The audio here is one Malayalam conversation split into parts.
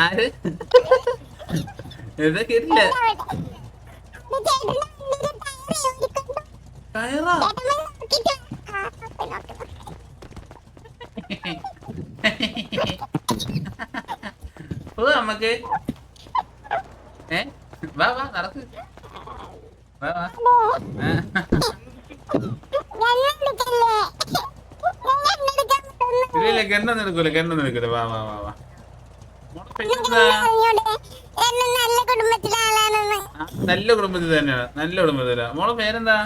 ആര് എന്താ കേട്ടില്ല? ടയറാ? ഓ നമ്മക്ക് വാ വാ നടക്ക് വാ വാ. ഇല്ല ഗണ്ണൊന്നും എടുക്കൂല ഗണ്ണൊന്നും എടുക്കൂല. വാ വാ വാ വാ. നല്ല കുടുംബത്തിൽ തന്നെയാണ്. നല്ല കുടുംബത്തില. മോളെ പേരെന്താ?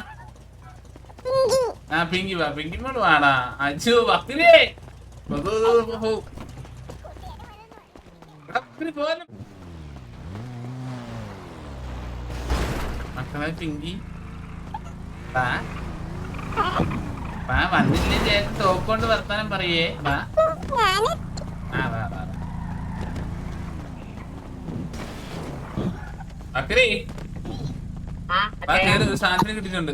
ആ പിങ്കി. വാ പിങ്കി മോള് വാടാ. അച്ചു ബക്കിലേ മക്കളെ പിങ്കി വാ വന്നില്ലേ ചേട്ടൻ തോക്കൊണ്ട് വർത്താനം പറയേ. വാ ആ വാ വാ. അക്കരേ കേറ്, ഒരു സാധനത്തിന് കിട്ടിയിട്ടുണ്ട്.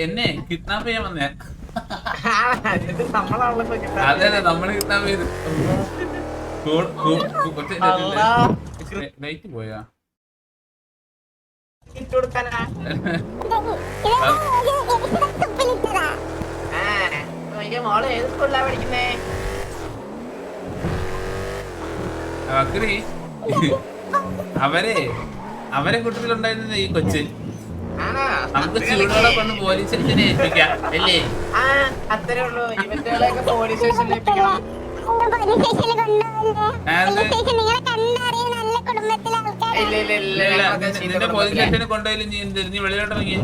എന്നെ കിഡ്നാപ്പ് ചെയ്യാൻ വന്നേ. അതെ അതെ നമ്മള് കിഡ്നാപ്പ് ചെയ്ത്. ലൈറ്റ് പോയാ മോള് ഏത് സ്കൂളിലാ പഠിക്കുന്നേ? അവരെ കൂട്ടത്തിലുണ്ടായിരുന്ന ഈ കൊച്ച് നമുക്ക് ചൂടോടെ കൊണ്ട് പോലീസ് സ്റ്റേഷനെ ഏൽപ്പിക്കാം അല്ലേ? അത്രേ ഉള്ളൂ. ഇവറ്റകളെയൊക്കെ പോലീസ് സ്റ്റേഷനിൽ ഏൽപ്പിക്കണം. നിന്റെ പോലീസ് സ്റ്റേഷനെ കൊണ്ടുപോയാലും നീ വെളിയിലോട്ടിറങ്ങി.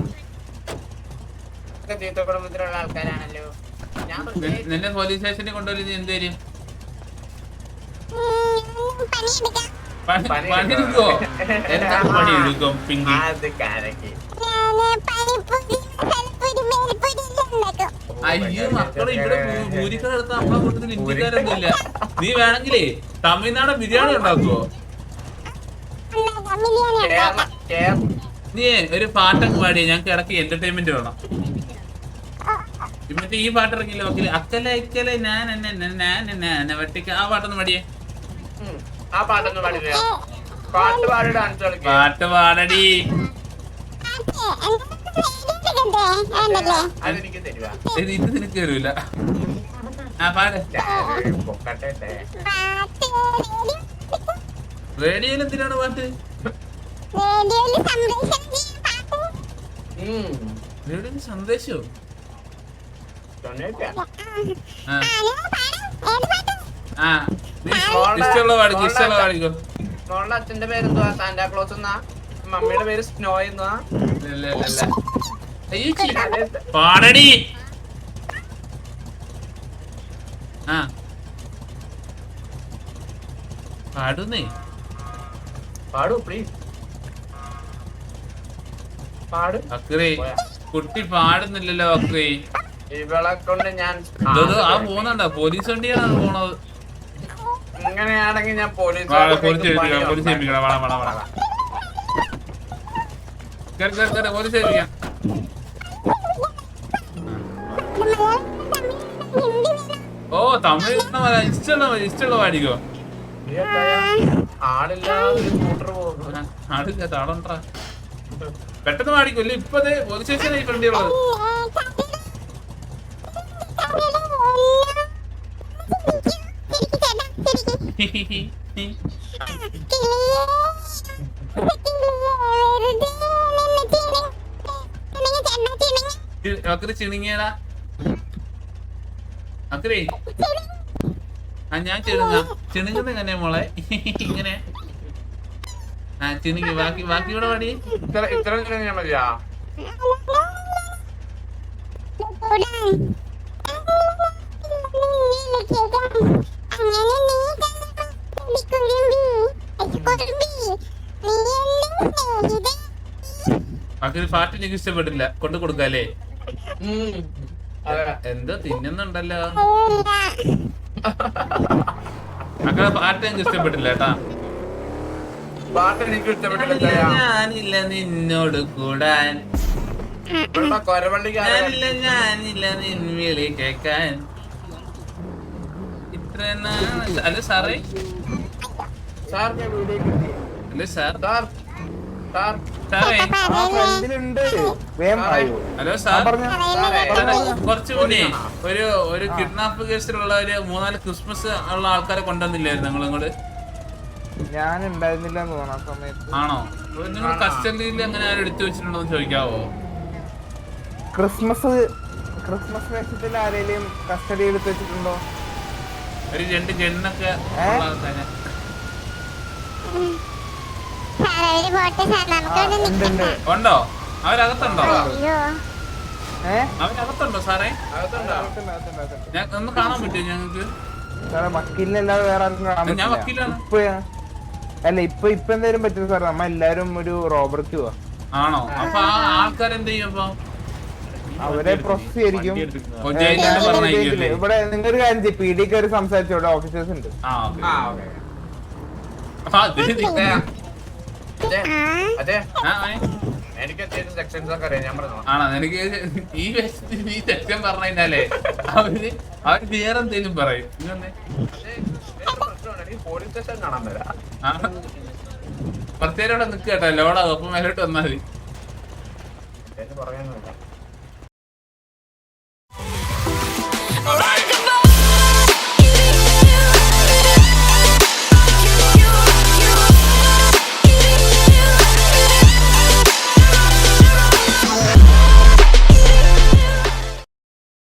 ചീത്ത കുടുംബത്തിലുള്ള ആൾക്കാരാണല്ലോ. നിന്നെ പോലീസ് സ്റ്റേഷനിൽ കൊണ്ടുപോയാലും നീ എന്ത് തരും? പണിയെടുക്കോ? എന്താ പണിയെടുക്കും പിങ്കി? അയ്യോ മക്കളെ, ഇവിടെ ഭൂരിക്കടുത്ത് നമ്മളെ കൂട്ടത്തിൽ ഇന്ത്യക്കാരൊന്നും ഇല്ല. നീ വേണമെങ്കിലേ തമിഴ്നാട് ബിരിയാണി ഉണ്ടാക്കുവോ? നീ ഒരു പാട്ടൊക്കെ പാടിയ ഞങ്ങക്ക് ഇടയ്ക്ക് എന്റർടൈൻമെന്റ് വേണം. എന്നിട്ട് ഈ പാട്ട് ഇറങ്ങിയില്ല നോക്കില്ല, അക്കല ഇക്കല ഞാൻ വെട്ടിക്ക. ആ പാട്ടൊന്നും പാടിയേ. ആ പാട്ടൊന്നും പാടില്ല. പാട്ട് പാടി ഡാൻസ് കളിക്കാം. പാട്ട് പാടടി. ഇത് നിനക്ക് തരൂല. ആ പാട്. റേഡിയോയിൽ എന്തിനാണ് പാട്ട്? റേഡിയോയിൽ സന്ദേശോ? ആ ഇഷ്ടമുള്ള പാടിക്കോ, ഇഷ്ടമുള്ള പാടിക്കോ. മോളുടെ അച്ഛന്റെ പേരെന്തുവാ? സാന്റാക്ലോസ് എന്നാ? മമ്മിയുടെ പേര് സ്നോ എന്നാ? പാടടി. ആ പാടുന്നേ. പാടൂ പ്ലീസ്. പാട്. അക്രേ കുട്ടി പാടുന്നില്ലല്ലോ. അക്രേ ഇവളെ കൊണ്ട് ഞാൻ ആ പോകുന്നുണ്ടോ? പോലീസ് വണ്ടിയാണ് അത് പോണത്. ഇങ്ങനെയാണെങ്കിൽ ഞാൻ പോലീസ് ഓ തമിഴ് ഇഷ്ടമുള്ള പാടിക്കോ. ആളില്ല താളുണ്ടാ. പെട്ടെന്ന് പാടിക്കോല്ലേ. ഇപ്പത് പോലീസ് സ്റ്റേഷനായി ഫ്രണ്ടിയുള്ളത്. അക്കരെ ചിണുങ്ങിയടാ. അക്കരേ ആ ഞാൻ ചിണുങ്ങുന്ന എങ്ങനെ മോളെ? ഇങ്ങനെ ആ ചിണുങ്ങി. ബാക്കി കൂടെ പാടി. ഇത്ര ചിണുങ്ങിയാ മതിയാ? അക്കരെ പാട്ട് എനിക്ക് ഇഷ്ടപ്പെട്ടില്ല. കൊണ്ട് കൊടുക്കാല്ലേ? എന്തോ തിന്നുന്നുണ്ടല്ലോ. മക്കളെ പാട്ട് എനിക്ക് ഇഷ്ടപ്പെട്ടില്ല കേട്ടാ. പാട്ട് എനിക്ക് ഇഷ്ടപ്പെട്ടില്ല. ഞാനില്ല നിന്നോട് കൂടാൻ, കൊരവള്ളിക്കാരൻ ഞാനില്ല നിൻവിളി കേക്കാൻ. ഇത്ര അല്ല സാറേ, സാർ അല്ലേ സാർ, സാർ സാർ സാറേ. ഹലോ സാർ, കുറച്ച് മുന്നേ ഒരു കിഡ്നാപ്പ് കേസിലുള്ള ഒരു 3-4 ക്രിസ്മസ് ഉള്ള ആൾക്കാരെ കൊണ്ടുവന്നില്ലായിരുന്നു നിങ്ങൾ ഇങ്ങോട്ട്? ഞാൻ ഉണ്ടായിരുന്നില്ല തോന്നുന്നു ആ സമയത്ത്. ആണോ? നിങ്ങൾ കസ്റ്റഡിയിൽ അങ്ങനെ ആരും എടുത്തു വെച്ചിട്ടുണ്ടോ എന്ന് ചോദിക്കാവോ? ക്രിസ്മസ് വേഷത്തിൽ ആരെങ്കിലും കസ്റ്റഡി എടുത്ത് വെച്ചിട്ടുണ്ടോ? ഒരു 2 ജെണ്ണൊക്കെ ഉള്ള ആൾക്കാരെ. ഉണ്ടോ? അവരകത്തുണ്ടോ? അവരകത്തുണ്ടോ സാറേ? ഞാൻ ഒന്ന് കാണാൻ പറ്റുമോ ഞങ്ങൾക്ക്? സാറേ വക്കീലിനല്ലാതെ വേറെ ആർക്കും കാണാൻ ഞാൻ പറ്റില്ല. വക്കീലാണ്. അല്ല ഇപ്പൊ എന്തായാലും പറ്റില്ല സാർ, നമ്മ എല്ലാരും ഒരു റോബർക്ക് പോവാ. ആണോ? അപ്പൊ ആ ആൾക്കാരെന്ത് ചെയ്യും? അപ്പൊ അവരെ പ്രോസസ് ചെയ്തിരിക്കും. ഇവിടെ നിങ്ങൊരു കാര്യം ചെയ്യും, പി ഡി കയറി സംസാരിച്ചു, ഇവിടെ ഓഫീസേഴ്സ് ഉണ്ട്. എനിക്ക് സെക്ഷൻസ് ഒക്കെ അറിയാം, ഞാൻ പറഞ്ഞു. ആണോ? എനിക്ക് ഈ സെക്ഷൻ പറഞ്ഞു കഴിഞ്ഞാലേ അവര് വേറെ എന്തെങ്കിലും പറയും. പോലീസ് സ്റ്റേഷൻ കാണാൻ വരാം. പ്രത്യേകം ഇവിടെ നിൽക്കട്ടെ, ലോഡാകും, അപ്പം മേലോട്ട് വന്നാൽ മതി. പറയാനൊന്നുമില്ല.